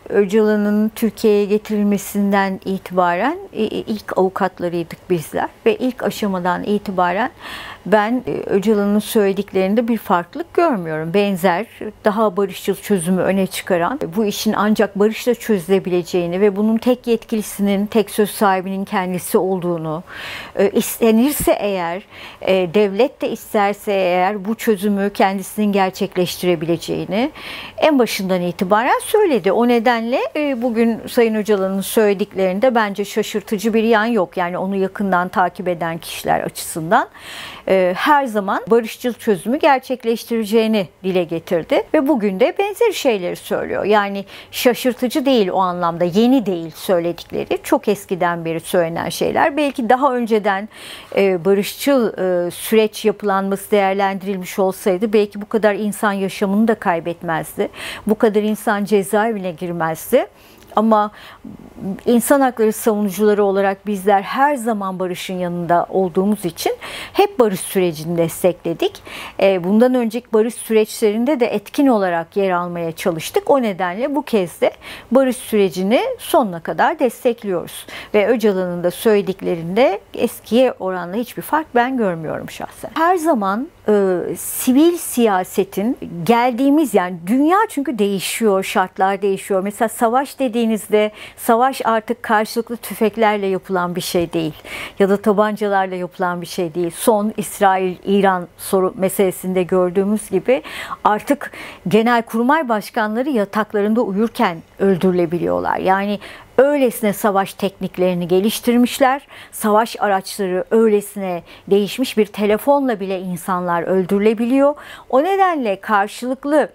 Öcalan'ın Türkiye'ye getirilmesinden itibaren ilk avukatlarıydık bizler ve ilk aşamadan itibaren ben Öcalan'ın söylediklerinde bir farklılık görmüyorum. Benzer, daha barışçıl çözümü öne çıkaran, bu işin ancak barışla çözülebileceğini ve bunun tek yetkilisinin, tek söz sahibinin kendisi olduğunu, istenirse eğer, devlet de isterse eğer bu çözümü kendisinin gerçekleştirebileceğini en başından itibaren söyledi. O nedenle bugün Sayın Öcalan'ın söylediklerinde bence şaşırtıcı bir yan yok. Yani onu yakından takip eden kişiler açısından her zaman barışçıl çözümü gerçekleştireceğini dile getirdi ve bugün de benzer şeyleri söylüyor. Yani şaşırtıcı değil o anlamda, yeni değil söyledikleri. Çok eskiden beri söylenen şeyler. Belki daha önceden barışçıl süreç yapılanması değerlendirilmiş olsaydı belki bu kadar insan yaşamını da kaybetmezdi. Bu kadar insan cezaevine girmezdi. Ama insan hakları savunucuları olarak bizler her zaman barışın yanında olduğumuz için hep barış sürecini destekledik. Bundan önceki barış süreçlerinde de etkin olarak yer almaya çalıştık. O nedenle bu kez de barış sürecini sonuna kadar destekliyoruz. Ve Öcalan'ın da söylediklerinde eskiye oranla hiçbir fark ben görmüyorum şahsen. Her zaman sivil siyasetin geldiğimiz, yani dünya çünkü değişiyor, şartlar değişiyor. Mesela savaş dediğinizde savaş artık karşılıklı tüfeklerle yapılan bir şey değil ya da tabancalarla yapılan bir şey değil. Son İsrail-İran soru meselesinde gördüğümüz gibi artık genelkurmay başkanları yataklarında uyurken öldürülebiliyorlar. Yani öylesine savaş tekniklerini geliştirmişler. Savaş araçları öylesine değişmiş, bir telefonla bile insanlar öldürülebiliyor. O nedenle karşılıklı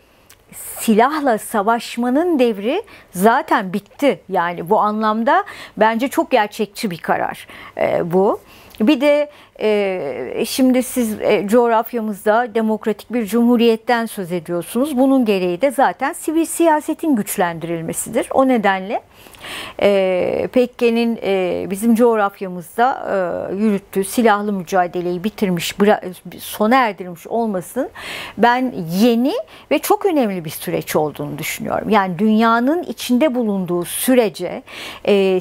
silahla savaşmanın devri zaten bitti. Yani bu anlamda bence çok gerçekçi bir karar bu. Bir de şimdi siz coğrafyamızda demokratik bir cumhuriyetten söz ediyorsunuz. Bunun gereği de zaten sivil siyasetin güçlendirilmesidir. O nedenle PKK'nin bizim coğrafyamızda yürüttüğü silahlı mücadeleyi bitirmiş, sona erdirmiş olmasının ben yeni ve çok önemli bir süreç olduğunu düşünüyorum. Yani dünyanın içinde bulunduğu sürece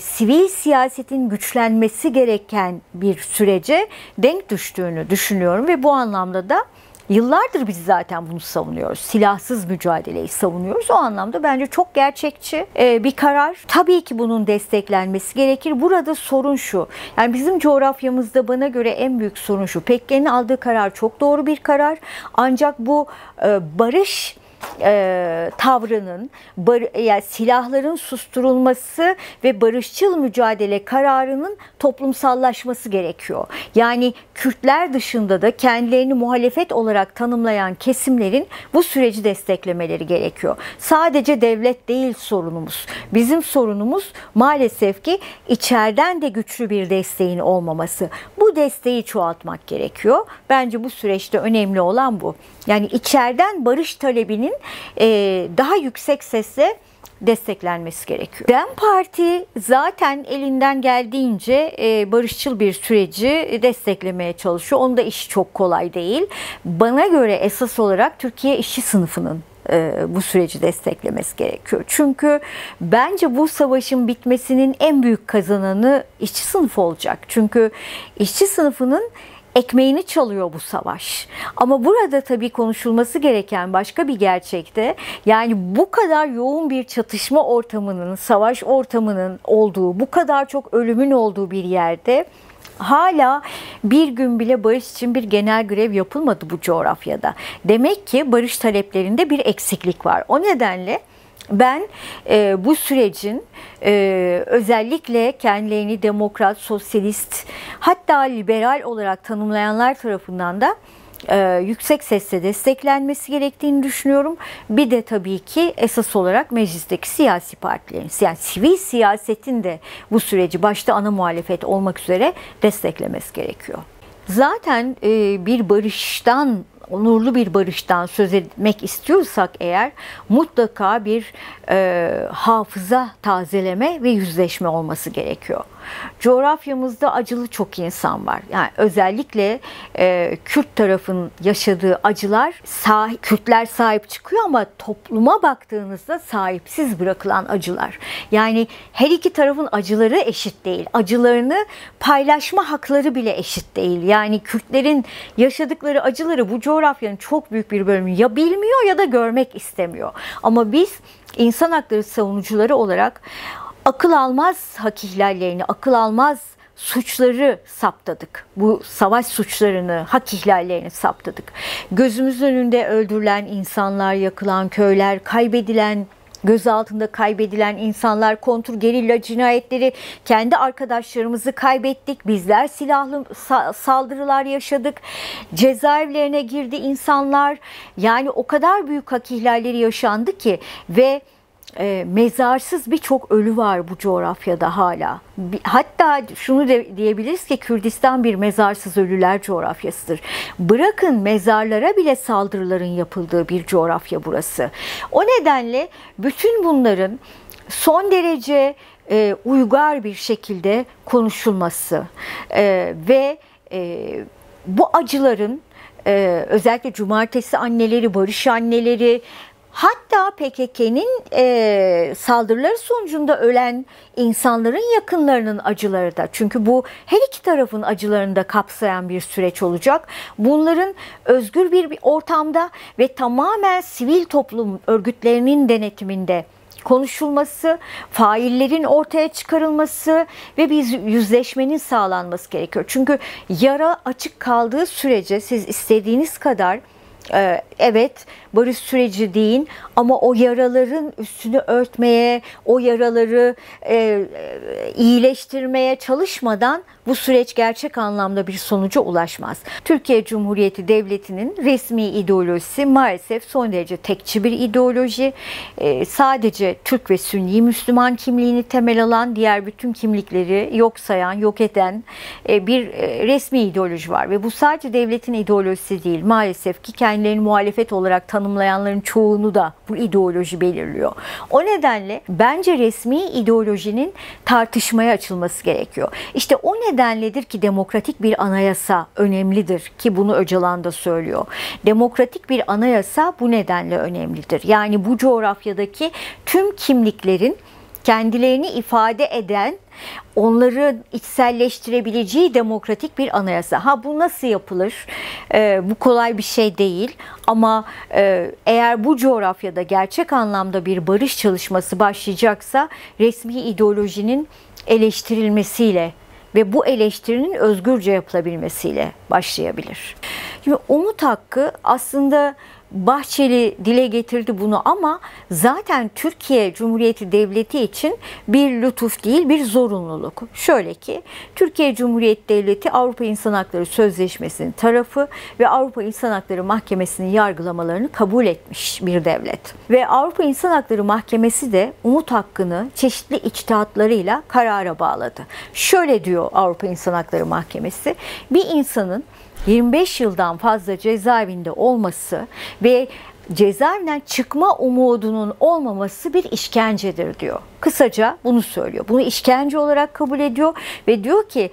sivil siyasetin güçlenmesi gereken bir sürece denk düştüğünü düşünüyorum ve bu anlamda da yıllardır biz zaten bunu savunuyoruz. Silahsız mücadeleyi savunuyoruz. O anlamda bence çok gerçekçi bir karar. Tabii ki bunun desteklenmesi gerekir. Burada sorun şu. Yani bizim coğrafyamızda bana göre en büyük sorun şu. PKK'nın aldığı karar çok doğru bir karar. Ancak bu barış tavrının, yani silahların susturulması ve barışçıl mücadele kararının toplumsallaşması gerekiyor. Yani Kürtler dışında da kendilerini muhalefet olarak tanımlayan kesimlerin bu süreci desteklemeleri gerekiyor. Sadece devlet değil sorunumuz. Bizim sorunumuz maalesef ki içeriden de güçlü bir desteğin olmaması. Bu desteği çoğaltmak gerekiyor. Bence bu süreçte önemli olan bu. Yani içeriden barış talebinin daha yüksek sesle desteklenmesi gerekiyor. DEM Parti zaten elinden geldiğince barışçıl bir süreci desteklemeye çalışıyor. Onun da işi çok kolay değil. Bana göre esas olarak Türkiye işçi sınıfının bu süreci desteklemesi gerekiyor. Çünkü bence bu savaşın bitmesinin en büyük kazananı işçi sınıfı olacak. Çünkü işçi sınıfının ekmeğini çalıyor bu savaş. Ama burada tabii konuşulması gereken başka bir gerçek de, yani bu kadar yoğun bir çatışma ortamının, savaş ortamının olduğu, bu kadar çok ölümün olduğu bir yerde hala bir gün bile barış için bir genel grev yapılmadı bu coğrafyada. Demek ki barış taleplerinde bir eksiklik var. O nedenle ben bu sürecin özellikle kendilerini demokrat, sosyalist, hatta liberal olarak tanımlayanlar tarafından da yüksek sesle desteklenmesi gerektiğini düşünüyorum. Bir de tabii ki esas olarak meclisteki siyasi partilerin, yani sivil siyasetin de bu süreci başta ana muhalefet olmak üzere desteklemesi gerekiyor. Zaten bir barıştan, onurlu bir barıştan söz etmek istiyorsak eğer mutlaka bir hafıza tazeleme ve yüzleşme olması gerekiyor. Coğrafyamızda acılı çok insan var. Yani özellikle Kürt tarafın yaşadığı acılar, Kürtler sahip çıkıyor ama topluma baktığınızda sahipsiz bırakılan acılar. Yani her iki tarafın acıları eşit değil. Acılarını paylaşma hakları bile eşit değil. Yani Kürtlerin yaşadıkları acıları bu coğrafyanın çok büyük bir bölümü ya bilmiyor ya da görmek istemiyor. Ama biz insan hakları savunucuları olarak akıl almaz hak ihlallerini, akıl almaz suçları saptadık. Bu savaş suçlarını, hak ihlallerini saptadık. Gözümüzün önünde öldürülen insanlar, yakılan köyler, kaybedilen, gözaltında kaybedilen insanlar, kontrgerilla cinayetleri, kendi arkadaşlarımızı kaybettik. Bizler silahlı saldırılar yaşadık. Cezaevlerine girdi insanlar. Yani o kadar büyük hak ihlalleri yaşandı ki ve mezarsız birçok ölü var bu coğrafyada hala. Hatta şunu diyebiliriz ki Kürdistan bir mezarsız ölüler coğrafyasıdır. Bırakın mezarlara bile saldırıların yapıldığı bir coğrafya burası. O nedenle bütün bunların son derece uygar bir şekilde konuşulması ve bu acıların özellikle cumartesi anneleri, barış anneleri, hatta PKK'nin saldırıları sonucunda ölen insanların yakınlarının acıları da. Çünkü bu her iki tarafın acılarını da kapsayan bir süreç olacak. Bunların özgür bir ortamda ve tamamen sivil toplum örgütlerinin denetiminde konuşulması, faillerin ortaya çıkarılması ve bir yüzleşmenin sağlanması gerekiyor. Çünkü yara açık kaldığı sürece siz istediğiniz kadar evet barış süreci deyin ama o yaraların üstünü örtmeye, o yaraları iyileştirmeye çalışmadan bu süreç gerçek anlamda bir sonuca ulaşmaz. Türkiye Cumhuriyeti Devleti'nin resmi ideolojisi maalesef son derece tekçi bir ideoloji. Sadece Türk ve Sünni Müslüman kimliğini temel alan, diğer bütün kimlikleri yok sayan, yok eden bir resmi ideoloji var. Ve bu sadece devletin ideolojisi değil. Maalesef ki kendilerini muhalefet olarak tanımlayanların çoğunu da bu ideoloji belirliyor. O nedenle bence resmi ideolojinin tartışmaya açılması gerekiyor. İşte o nedenledir ki demokratik bir anayasa önemlidir ki bunu Öcalan da söylüyor. Demokratik bir anayasa bu nedenle önemlidir. Yani bu coğrafyadaki tüm kimliklerin kendilerini ifade eden, onları içselleştirebileceği demokratik bir anayasa. Ha bu nasıl yapılır? Bu kolay bir şey değil. Ama eğer bu coğrafyada gerçek anlamda bir barış çalışması başlayacaksa resmi ideolojinin eleştirilmesiyle ve bu eleştirinin özgürce yapılabilmesiyle başlayabilir. Şimdi umut hakkı aslında Bahçeli dile getirdi bunu ama zaten Türkiye Cumhuriyeti Devleti için bir lütuf değil, bir zorunluluk. Şöyle ki Türkiye Cumhuriyeti Devleti Avrupa İnsan Hakları Sözleşmesi'nin tarafı ve Avrupa İnsan Hakları Mahkemesi'nin yargılamalarını kabul etmiş bir devlet. Ve Avrupa İnsan Hakları Mahkemesi de umut hakkını çeşitli içtihatlarıyla karara bağladı. Şöyle diyor Avrupa İnsan Hakları Mahkemesi, bir insanın 25 yıldan fazla cezaevinde olması ve cezaevinden çıkma umudunun olmaması bir işkencedir diyor. Kısaca bunu söylüyor. Bunu işkence olarak kabul ediyor ve diyor ki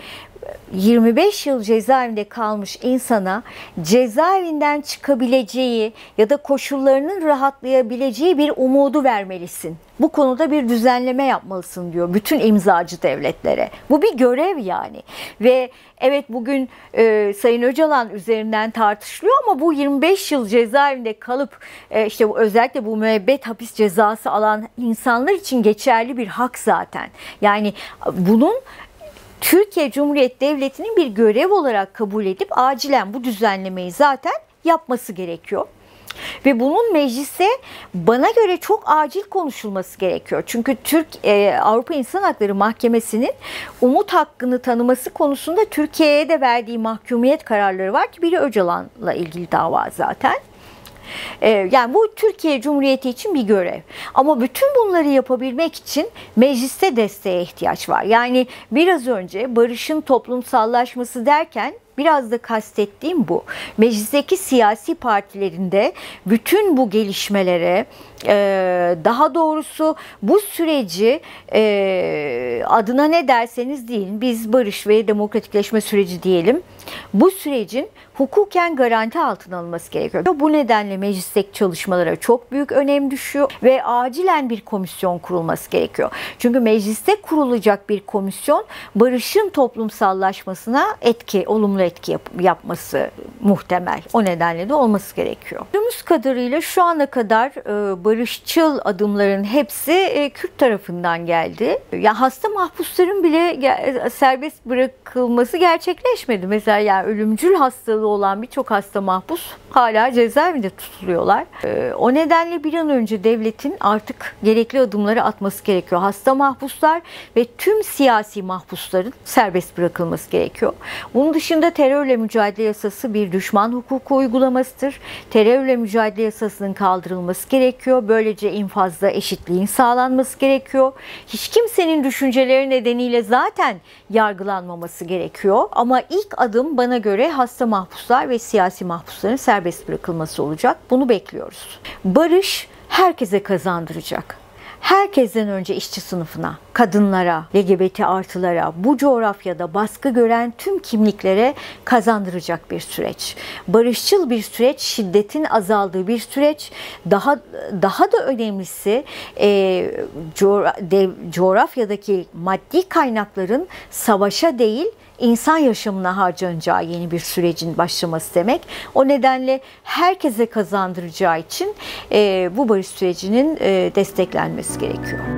25 yıl cezaevinde kalmış insana cezaevinden çıkabileceği ya da koşullarının rahatlayabileceği bir umudu vermelisin. Bu konuda bir düzenleme yapmalısın diyor bütün imzacı devletlere. Bu bir görev yani. Ve evet bugün Sayın Öcalan üzerinden tartışılıyor ama bu 25 yıl cezaevinde kalıp işte özellikle bu müebbet hapis cezası alan insanlar için geçerli bir hak zaten. Yani bunun Türkiye Cumhuriyeti Devleti'nin bir görev olarak kabul edip acilen bu düzenlemeyi zaten yapması gerekiyor. Ve bunun mecliste bana göre çok acil konuşulması gerekiyor. Çünkü Avrupa İnsan Hakları Mahkemesi'nin umut hakkını tanıması konusunda Türkiye'ye de verdiği mahkumiyet kararları var ki biri Öcalan'la ilgili dava zaten. Yani bu Türkiye Cumhuriyeti için bir görev. Ama bütün bunları yapabilmek için mecliste desteğe ihtiyaç var. Yani biraz önce barışın toplumsallaşması derken Biraz da kastettiğim bu. Meclisteki siyasi partilerinde bütün bu gelişmelere, daha doğrusu bu süreci adına ne derseniz deyin, biz barış ve demokratikleşme süreci diyelim. Bu sürecin hukuken garanti altına alınması gerekiyor. Bu nedenle meclisteki çalışmalara çok büyük önem düşüyor ve acilen bir komisyon kurulması gerekiyor. Çünkü mecliste kurulacak bir komisyon barışın toplumsallaşmasına olumlu etki yapması muhtemel. O nedenle de olması gerekiyor. Gördüğümüz kadarıyla şu ana kadar barışçıl adımların hepsi Kürt tarafından geldi. Ya hasta mahpusların bile serbest bırakılması gerçekleşmedi. Mesela yani ölümcül hastalığı olan birçok hasta mahpus hala cezaevinde tutuluyorlar. O nedenle bir an önce devletin artık gerekli adımları atması gerekiyor. Hasta mahpuslar ve tüm siyasi mahpusların serbest bırakılması gerekiyor. Bunun dışında terörle mücadele yasası bir düşman hukuku uygulamasıdır. Terörle mücadele yasasının kaldırılması gerekiyor. Böylece infazda eşitliğin sağlanması gerekiyor. Hiç kimsenin düşünceleri nedeniyle zaten yargılanmaması gerekiyor. Ama ilk adım bana göre hasta mahpuslar ve siyasi mahpusların serbest bırakılması olacak. Bunu bekliyoruz. Barış herkese kazandıracak. Herkesten önce işçi sınıfına, kadınlara, LGBT artılara, bu coğrafyada baskı gören tüm kimliklere kazandıracak bir süreç. Barışçıl bir süreç, şiddetin azaldığı bir süreç. Daha da önemlisi coğrafyadaki maddi kaynakların savaşa değil, insan yaşamına harcanacağı yeni bir sürecin başlaması demek. O nedenle herkese kazandıracağı için bu barış sürecinin desteklenmesi gerekiyor.